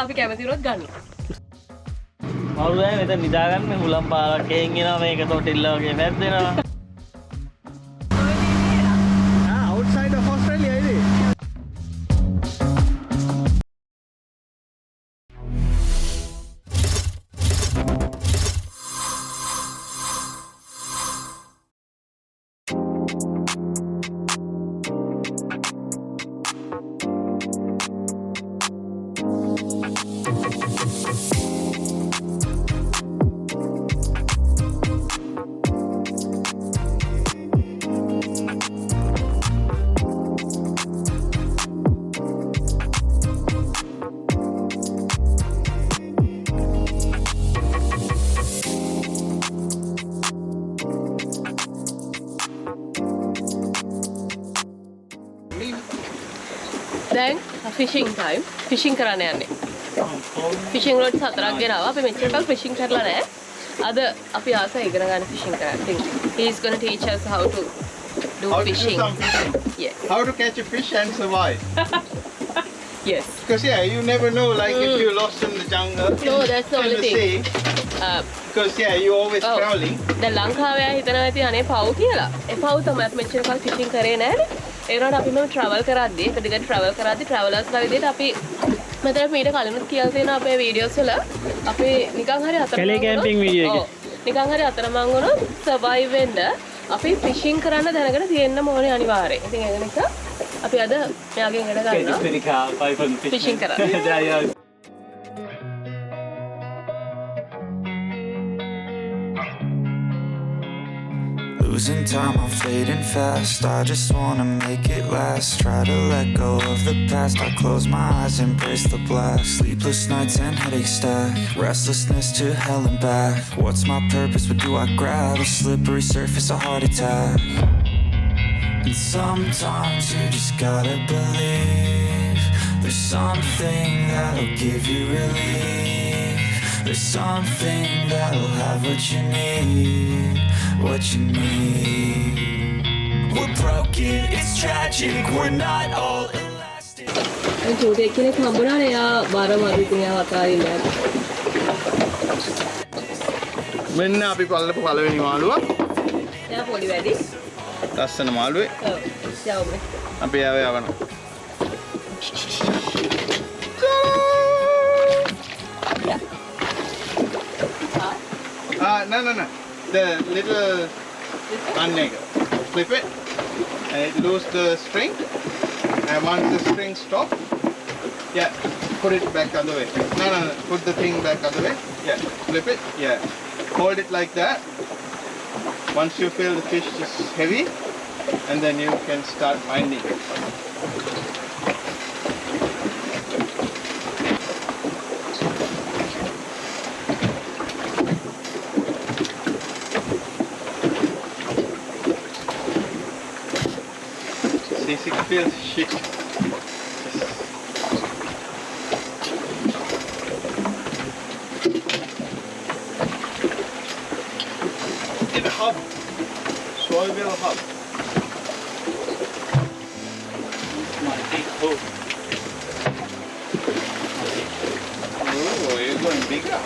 අපි කැමති වුණොත් ගන්නවා. මවුලේ මෙතන නිදාගන්න හුලම් පාරක් ගෙන් එනවා මේක තොටිල්ල වගේ වැද්දෙනවා. Outside of Australia is it? දැන් ෆිෂින් ටයිම් ෆිෂින් කරන්න යන්නේ. ෆිෂින් රෝඩ් 4ක් ගෙනාවා. අපි මෙච්චර කල් ෆිෂින් කරලා නැහැ. අද අපි ආසයි ඉගෙන ගන්න ෆිෂින් කරන්න. I think he is going to teach us how to do fishing. Yes. How to catch a fish and survive. Yes. Because yeah, you never know, like if you're lost in the jungle. No, that's the only thing. Because yeah, you're always traveling. දැන් ලංකාවේ හිතනවා ඇති අනේ පව් කියලා. ඒ පව් තමයි අපි මෙච්චර කල් ෆිෂින් කරේ නැහැ. ඒ වුණාට අපි මම ට්‍රැවල් කරද්දී එක දිගට ට්‍රැවල් කරද්දී ට්‍රැවලර්ස්ලා විදිහට අපි මෙතන මීට කලිනුත් කියලා තියෙනවා අපේ වීඩියෝස් වල අපි නිකන් හරි අතරමං කැලේ කැම්පින් වීඩියෝ එක. නිකන් හරි අතරමං වුණොත් සර්වයිව් වෙන්න අපි ෆිෂින් කරන්න දැනගෙන තියෙන්න ඕනේ අනිවාර්යයෙන්. ඉතින් ඒක නිසා අපි අද මෙයාගෙන් ඉගෙන ගන්නවා ෆිෂින් කරන්න. Losing time, I'm fading fast. I just wanna make it last. Try to let go of the past. I close my eyes, embrace the blast. Sleepless nights and headaches stack. Restlessness to hell and back. What's my purpose? What do I grab? A slippery surface, a heart attack. And sometimes you just gotta believe there's something that'll give you relief. There's something that'll have what you need. What you need. We're broken, it's tragic, we're not all elastic. දැන් චූටි එක්කෙනෙක් හම්බුණානේ එයා බාරම අදිටින් එයා අතාරින්න. මෙන්න අපි පල්ලපු පළවෙනි මාළුවා. එයා පොඩි වැඩි. ලස්සන මාළුවේ. ඔව්. යවමු. අපි ආව යවනවා. No. The little unnegger. Flip it and it lose the string, and once the string stop, yeah, put it back other way. No, put the thing back other way. Yeah, flip it. Yeah, hold it like that. Once you feel the fish is heavy, and then you can start binding it. It feels shit. In a hub. Soil wheel hub. My big hook. Oh, you're going bigger.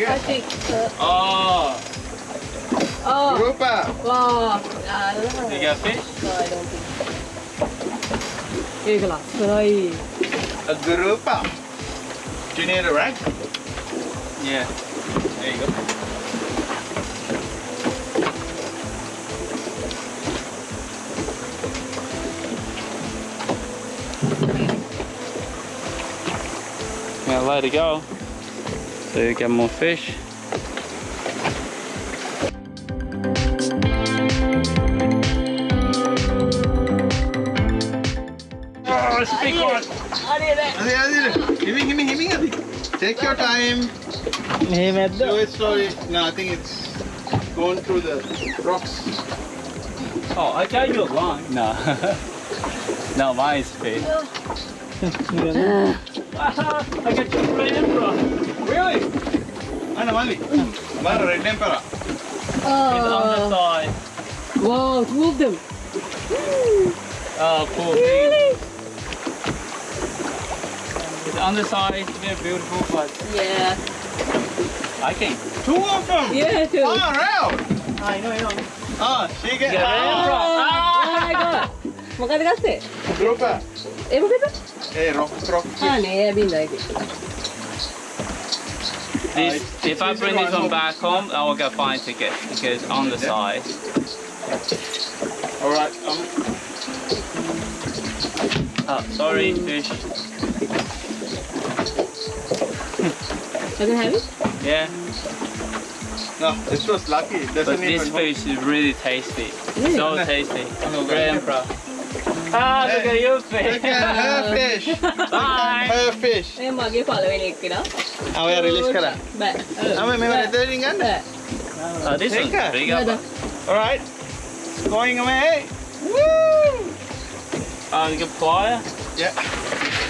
I think. Oh. Grouper. Wow. You got fish? No, I don't think. ඒක ලස්සනයි. A grouper. Do you need a rag? Yeah. There you go. Yeah, let it go. So you get more fish. Oh, it's a big one. Himmy. Take your time. මෙහෙම ඇද්ද? Do it slowly. No, I think it's going through the rocks. Oh, I tell you wrong. No. No, mine is fish. I got two red emperor. Really? Anna, Mali. Bara red emperor. It's on the side. Wow, two of them. Oh, cool. Really? It's on the side. It's very beautiful, but Yeah. I can. Two of them. Yeah, two. Oh, round. I know. She get. Yeah, red emperor. Oh my god. මොකද ගත්තේ? Grouper. ඒ මොකද? Hey, rock. නේ ඇබින්දා ඒක. This, if I bring this one back home, I will get fine ticket because it's on the side. All right. Oh, sorry, fish. Does it have it? Yeah, No, this was lucky. It doesn't but this even fish is really tasty. Really? So tasty. no, Red emperor. Ah, look at you, fish. Look at her fish. Bye. Her fish. ඒ මගේ පළවෙනි එක කියලා. ඔයා release කරා. බෑ. මෙව දෙතරින් ගන්න. බෑ. Oh, this Take one's her. bigger. බෑ. All right. It's going away. Woo! Oh, you can plier. Yeah.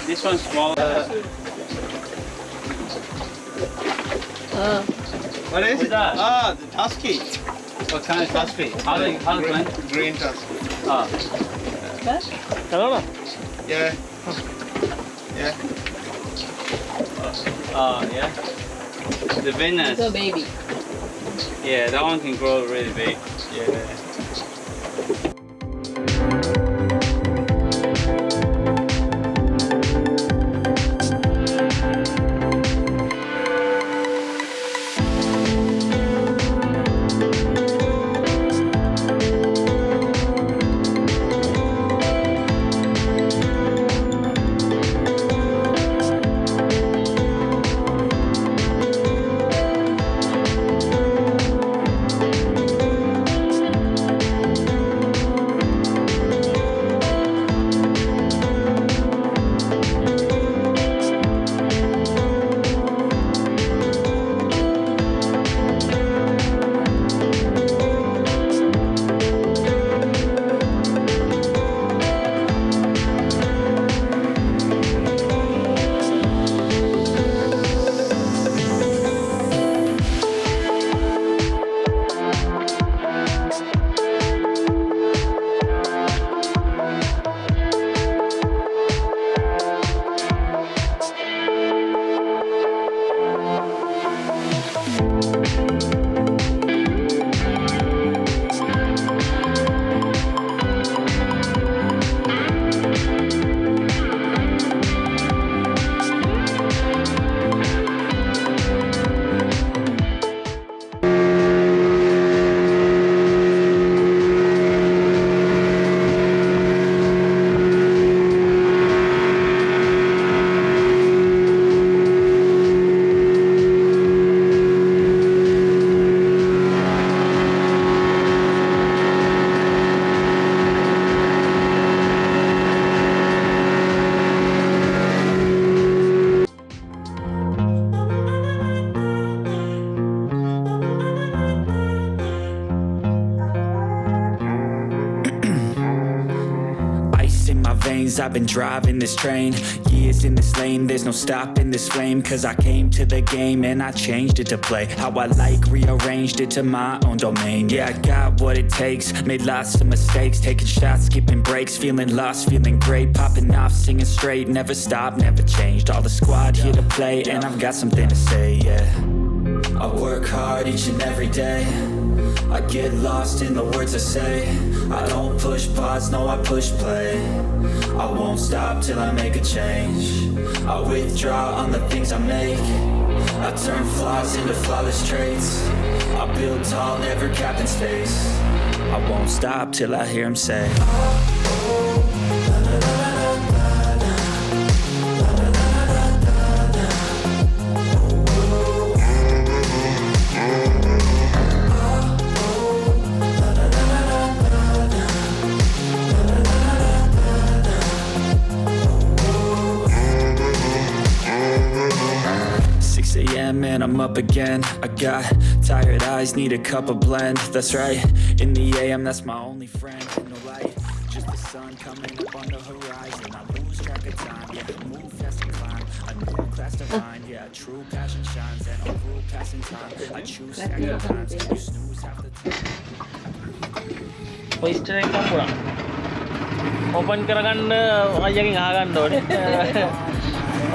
This one's smaller. What is What's it? that? Ah, the tusky. What kind of tusky? How do you Green tusky. Oh. Hello. Yeah. Yeah. Oh, yeah. The Venus. It's a baby. Yeah, that one can grow really big. Yeah. I've been driving this train, years in this lane, there's no stopping this flame. Cause I came to the game and I changed it to play how I like, rearranged it to my own domain. Yeah, I got what it takes, made lots of mistakes, taking shots, skipping breaks, feeling lost, feeling great, popping off, singing straight, never stopped, never changed. All the squad here to play and I've got something to say, yeah. I work hard each and every day, I get lost in the words I say. I don't push pause, no I push play. I won't stop till I make a change. I withdraw on the things I make. I turn flaws into flawless traits. I build tall, never capped in space. I won't stop till I hear him say, I'm up again. I got tired eyes, need a cup of blend. That's right, in the AM, that's my only friend. No light, just the sun coming up on the horizon. I lose track of time, yeah, move fast and climb. A new class to find, yeah, true passion shines. And a rule passing time, I choose sacrifice. You snooze half the time. Oyster එකක් හම්බුණා. Open කරගන්න අයියගෙන් අහගන්න ඕනේ.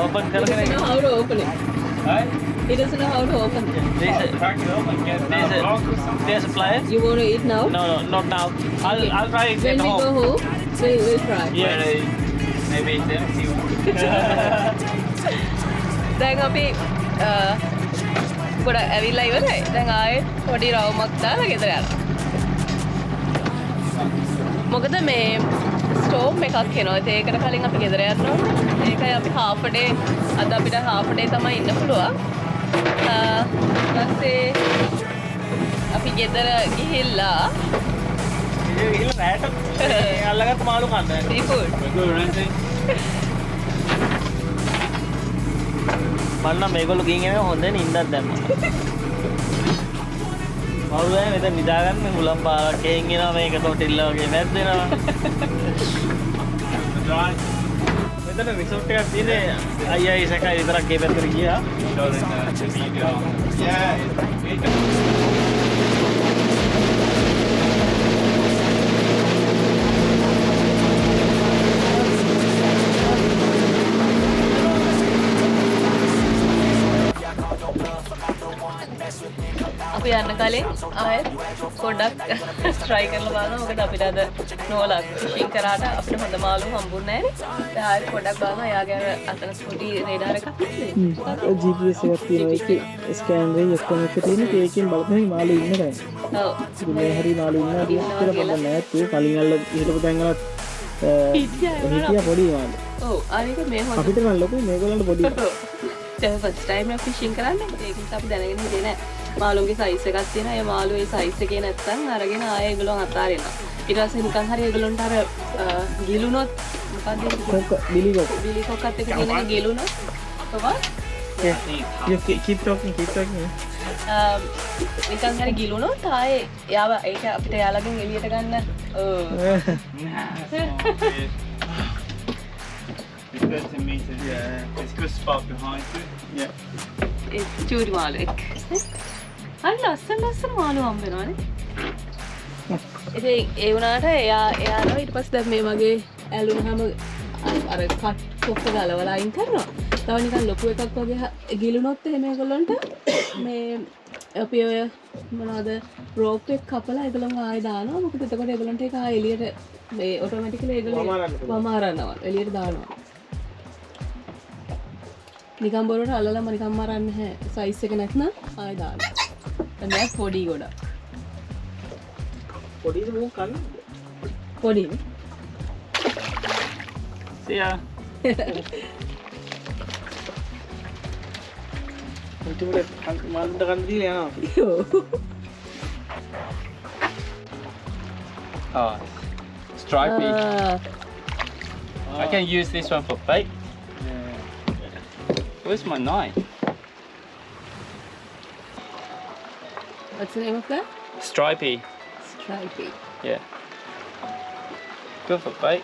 Open කරගෙන He doesn't know how to open it. Right? He doesn't know how to open it. There's a pliers. You want to eat now? No, not now. I'll try it When at we home. go home, we'll try. Yeah. Maybe then see දැන් අපි ගොඩ ඇවිල්ලා ඉවරයි. දැන් ආයෙත් පොඩි රවුමක් දාලා ගෙදර යනවා. මොකද මේ ස්ටෝම් එකක් එනවා. ඒකට කලින් අපි ගෙදර යන්න ඕනේ. ඒකයි අපි half a day අද අපිට half a day තමයි ඉන්න පුළුවන්. ඊපස්සේ අපි ගෙදර ගිහිල්ලා ගිහිල්ලා රැට අල්ලගත්ත මාළු කන්න. seafood. මන්න මේගොල්ලෝ ගිහින් එනවා හොඳ නින්දක් දැම්මා. මවුරුවා මෙතන නිදාගන්න හුලම් පාරක් ගෙහින් එනවා මේක තොටිල්ල වගේ වැද්දෙනවා. මෙතන රිසෝට් එකක් තියෙන්නේ අයියයි සකයි විතරක් ගේ පැත්තට ගියා. අපි යන්න කලින් ආයෙත් පොඩ්ඩක් try කරලා බලනවා. මොකද අපිට අද නෝලා ෆිෂින් කරාට අපිට හොඳ මාළු හම්බුන්නේ නැහැ. දැන් ආයෙත් පොඩ්ඩක් බලනවා. එයාගේ අතන ස්කූටි රේඩාර එකක් තියෙන්නේ. GPS එකක් තියෙනවා. ඒකේ ස්කෑන් එකේ ඔක්කොම එක තියෙන ඒකෙන් බලපෑම මාළු ඉන්න තැන. ඔව්. ඉතින් මේ හරි මාළු ඉන්නවා කියලා බලන්න නැත්. ඒ කලින් අල්ල හිටපු තැන් වලත් හිටියා පොඩි මාළු. ඔව්. අනික මේ හොඳ අපිට නම් ලොකුයි මේගොල්ලන්ට පොඩි. දැන් ෆස්ට් ටයිම් එක ෆිෂින් කරන්නේ. ඒක නිසා අපි දැනගෙන හිටියේ නැහැ. මාළුන්ගේ සයිස් එකක් තියෙනවා. ඒ මාළු ඒ සයිස් එකේ නැත්තම් අරගෙන ආයෙ ඒගොල්ලෝ අතාරිනවා. ඊට පස්සේ නිකන් හරි ඒගොල්ලන්ට අර ගිලුනොත් මොකක්ද කොක්ක බිලි කොක්ක. බිලි කොක්කත් එක තියෙන ගිලුනොත් කොහොමද? You keep talking. නිකන් හරි ගිලුනොත් ආයෙ යාව ඒක අපිට යාළගෙන් එළියට ගන්න. It's 13 meters. Yeah. It's good spot behind it. Yeah. ඒ චූරි මාළුවෙක්. හරි ලස්සන මාළු හම්බ වෙනවානේ. ඉතින් ඒ වුණාට එයාලා ඊට පස්සේ දැන් මේ වගේ ඇලුනහම අර කට් කොක්ක ගලවලා අයින් කරනවා. තව නිකන් ලොකු එකක් වගේ ගිලුනොත් එහෙම ඒගොල්ලන්ට මේ අපි ඔය මොනවද රෝප් එක කපලා ඒගොල්ලන් ආයෙ දානවා. මොකද එතකොට ඒගොල්ලන්ට ඒක ආයෙ එළියට මේ ඔටෝමැටිකලි ඒගොල්ලෝ වමාරනවා. එළියට දානවා. නිකන් බොරුවට අල්ලලා නිකන් මරන්නේ නැහැ. සයිස් එක නැත්නම් ආයෙ දානවා. දැන් පොඩි ගොඩක්. පොඩිද මෝ කන්න. පොඩිනේ. See ya. උන්ට මාළුන්ට කන්න දීලා යනවා. Oh, stripy. I can use this one for bait. Where's my knife? What's the name of that? Stripy. Stripey. Yeah. Good for bait.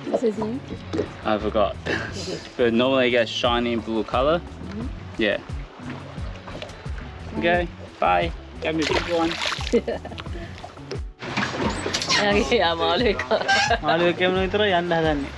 What's his name? I forgot. But normally it gets shiny blue color. Yeah. Okay. Bye. Get me a big one. එයාගේ යා මාළු එක. මාළු එකේම විතර යන්න හදන්නේ.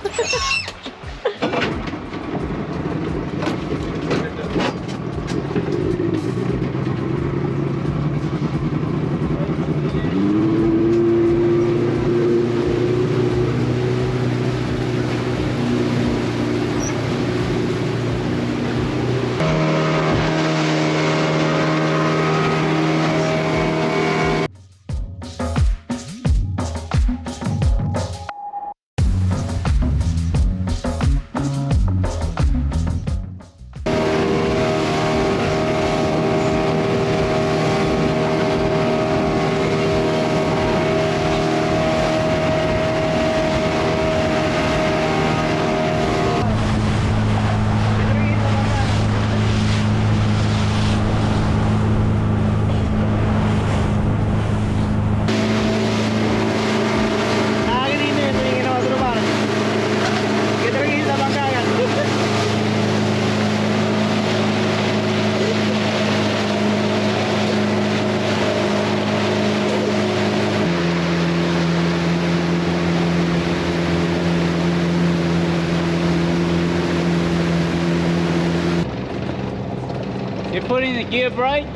You put in the gear brake.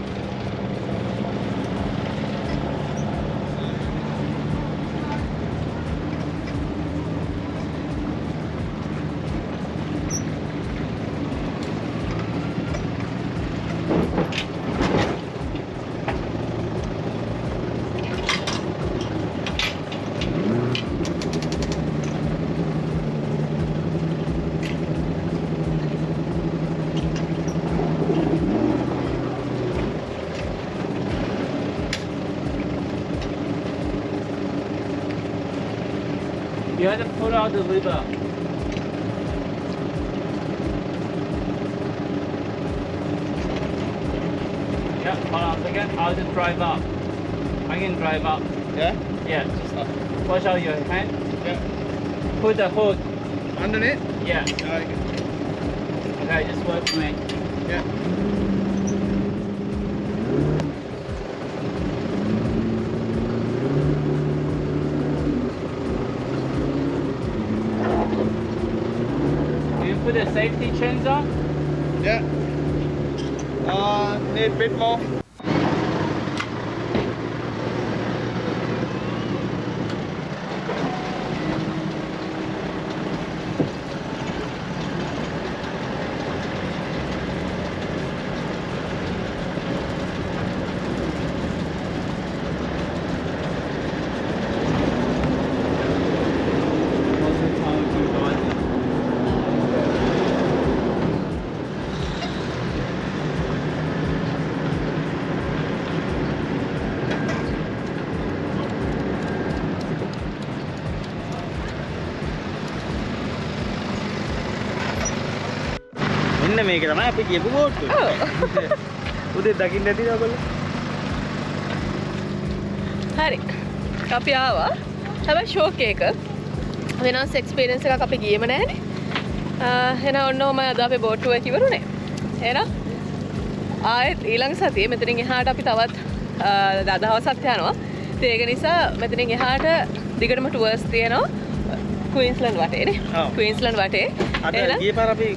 You have to pull out the lever. Yeah, hold on a second. I'll just drive up. I can drive up. Yeah? Yeah, just watch out your hand. Yeah. Put the hood. Underneath? Yeah. Okay. Okay, just work for me. Yeah. Do you put the safety chains on? Yeah. Need a bit more. මෙන්න මේක තමයි අපි කියපු බෝට්ටුව. උදේ දකින්න ඇතිද ඔයගොල්ලෝ? හරි. අපි ආවා. හැබැයි ෂෝක් එක වෙනස් එක්ස්පීරියන්ස් එකක් අපි ගියේම නැහැනේ. එහෙනම් ඔන්නෝම අද අපේ බෝට්ටුව එක ඉවරුනේ. එහෙනම් ආයෙත් ඊළඟ සතියේ මෙතනින් එහාට අපි තවත් දවසක් යනවා. ඒක නිසා මෙතනින් එහාට දිගටම ටුවර්ස් තියෙනවා. ක්වීන්ස්ලන්ඩ් වටේනේ. ක්වීන්ස්ලන්ඩ් වටේ. අද ගිය පාර අපි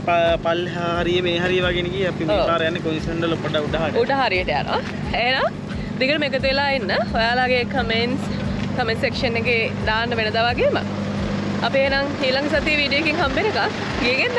පල්ලෙහා හරිය මේ හරිය වගේ ගියේ අපි මේ පාර යන්නේ ක්වීන්ස්ලන්ඩ් වල පොඩ උඩහාට. උඩ හරියට යනවා. එහෙනම් දිගටම එකතු වෙලා ඉන්න. ඔයාලගේ කමෙන්ට්ස් කමෙන්ට් සෙක්ෂන් එකේ දාන්න වෙනදා වගේම. අපි එහෙනම් ඊළඟ සතියේ වීඩියෝ එකකින් හම්බ වෙනකම් ගියගෙන.